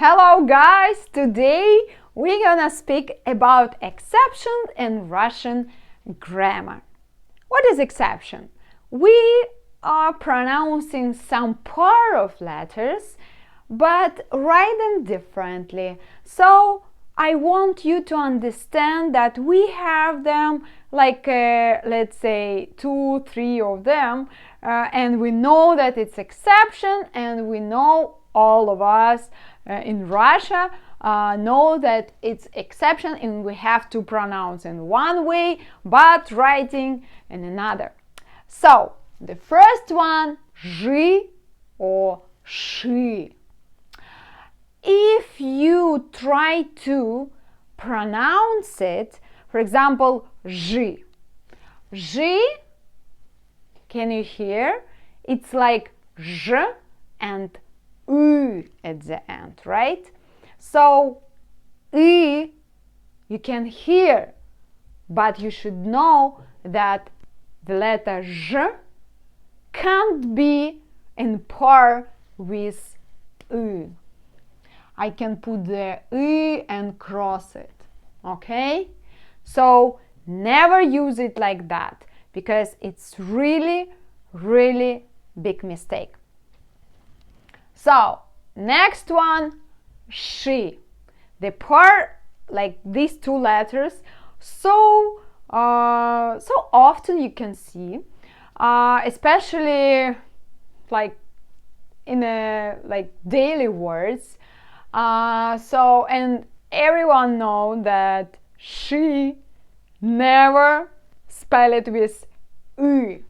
Hello guys! Today we're gonna speak about exceptions in Russian grammar. What is exception? We are pronouncing some part of letters but write them differently. So I want you to understand that we have them like let's say 2-3 of them and we know that it's exception, and we know all of us in Russia know that it's exception and we have to pronounce in one way but writing in another. So the first one, zhi or shi. If you try to pronounce it, for example, zhi. Zhi, can you hear? It's like zh and u at the end, right? So I you can hear, but you should know that the letter zh can't be in par with u. I can put the I and cross it, okay? So never use it like that because it's really big mistake. So next one, she. The part like these two letters so often you can see, especially like in a like daily words. And everyone know that she never spell it with u.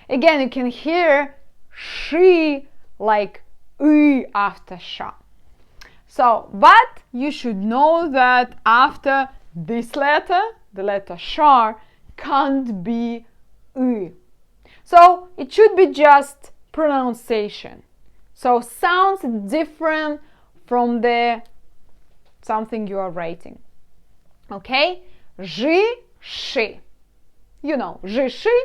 Again, you can hear she like u after sha. So, but you should know that after this letter, the letter sha can't be u. So it should be just pronunciation. So sounds different from the something you are writing. Okay? Zhi, shi. You know, zhi, shi,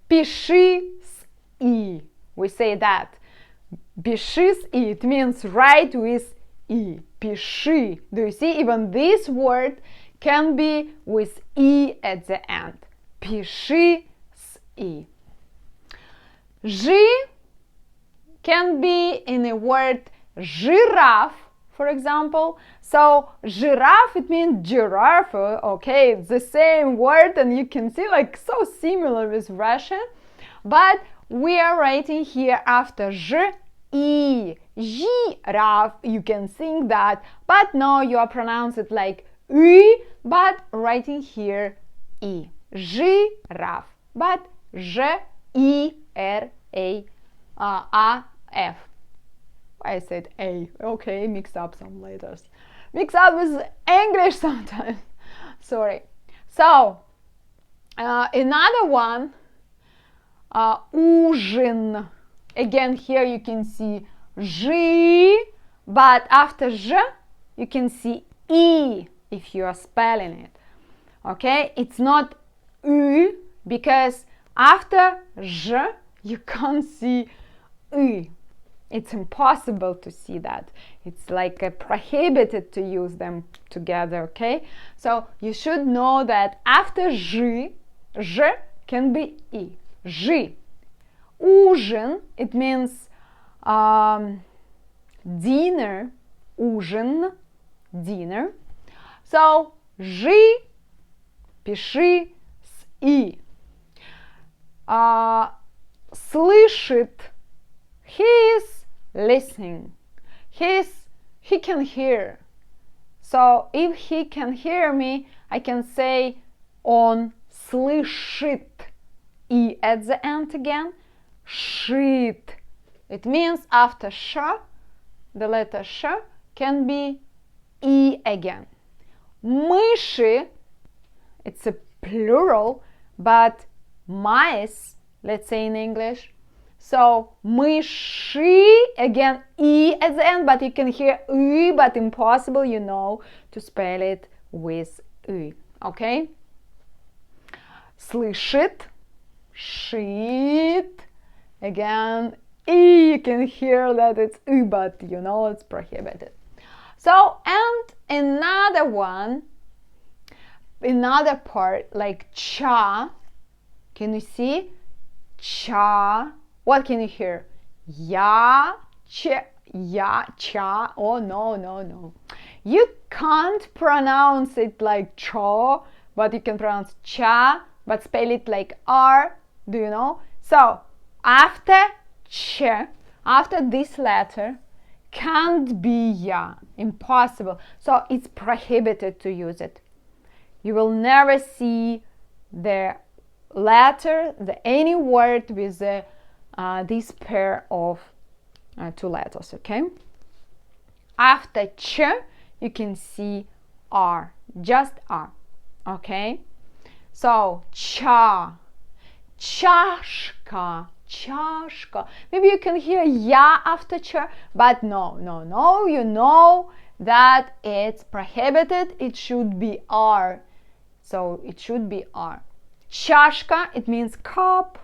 пиши с I. We say that. Пиши с I. It means write with I. Пиши. Do you see? Even this word can be with I at the end. Пиши с I. Zhi can be in a word giraffe, for example. So giraffe, it means giraffe. Okay, it's the same word, and you can see like so similar with Russian, but we are writing here after zh I. Giraffe, you can sing that, but no, you are pronounce it like I, but writing here I. Giraffe, but G I R A F. I said A. Okay, mix up some letters. Mix up with English sometimes. Sorry. So, another one, ужин. Again, here you can see G, but after J, you can see I if you are spelling it. Okay, it's not U because after J, you can't see I. It's impossible to see that. It's like prohibited to use them together, okay? So you should know that after zh can be I. Zh. Ужин, it means dinner. Ужин, dinner. So zh, пиши с I. Слышит. He is listening. He can hear. So if he can hear me, I can say on слышит I at the end again. Шит. It means after sh, the letter sh can be I again. Мыши, it's a plural, but mice, let's say in English. So мыши, again I at the end, but you can hear I, but impossible, you know, to spell it with I. Okay? Слышит, шит. Again, I, you can hear that it's I, but you know it's prohibited. So, and another one, another part like cha. Can you see? Cha. What can you hear? Ya, cha, ya, cha. Oh, no, no, no. You can't pronounce it like cha, but you can pronounce cha, but spell it like R. Do you know? So, after ch, after this letter, can't be ya. Impossible. So, it's prohibited to use it. You will never see the letter, any word with this pair of two letters, okay? After ch, you can see R, just R, okay? So, cha, chashka, chashka. Maybe you can hear ya after ch, but no, no, no, you know that it's prohibited, it should be R. So, it should be R. Chashka, it means cup.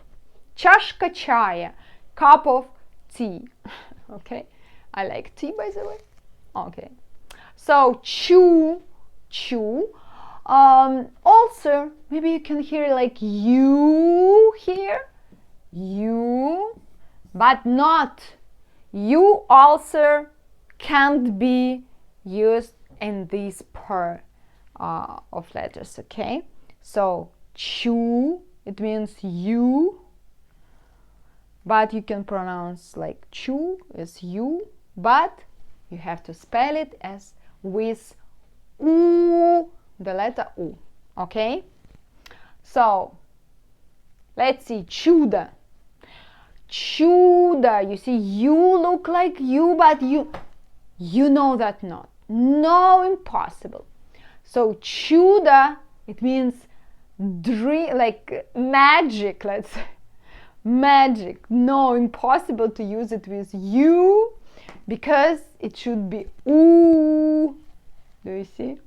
Chashka chaya, cup of tea. Okay, I like tea, by the way. Okay, so chew, chew. Also, maybe you can hear like you here, you, but not. You also can't be used in this pair of letters. Okay, so chew, it means you, but you can pronounce like chew as you, but you have to spell it as with u, the letter u, okay? So, let's see, chuda. Chuda, you see, you look like you, but you know that not. No, impossible. So, chuda, it means dream, like magic, let's say. Magic. No, impossible to use it with you because it should be ooh. Do you see?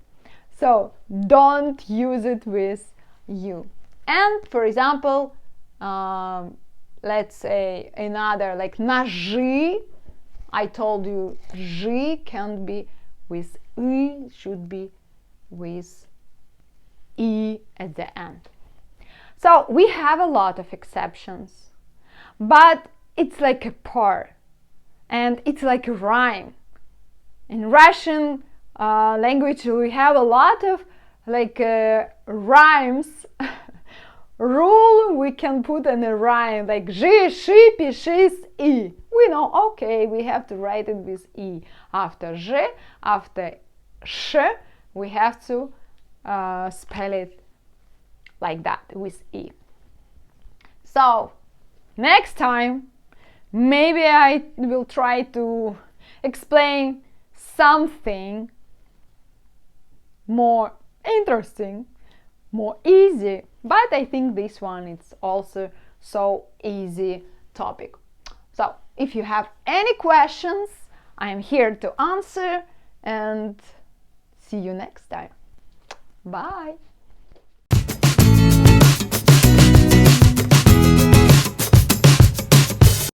So don't use it with you. And for example, let's say another like najи. I told you ji can't be with I, should be with e at the end. So we have a lot of exceptions, but it's like a pair and it's like a rhyme. In Russian language we have a lot of like rhymes. Rule we can put in a rhyme like zhi, shi, pishis, I. We know, okay, we have to write it with I. After zhi, after sh, we have to spell it like that with E. So next time maybe I will try to explain something more interesting, more easy, but I think this one is also so easy topic. So if you have any questions, I am here to answer, and see you next time. Bye.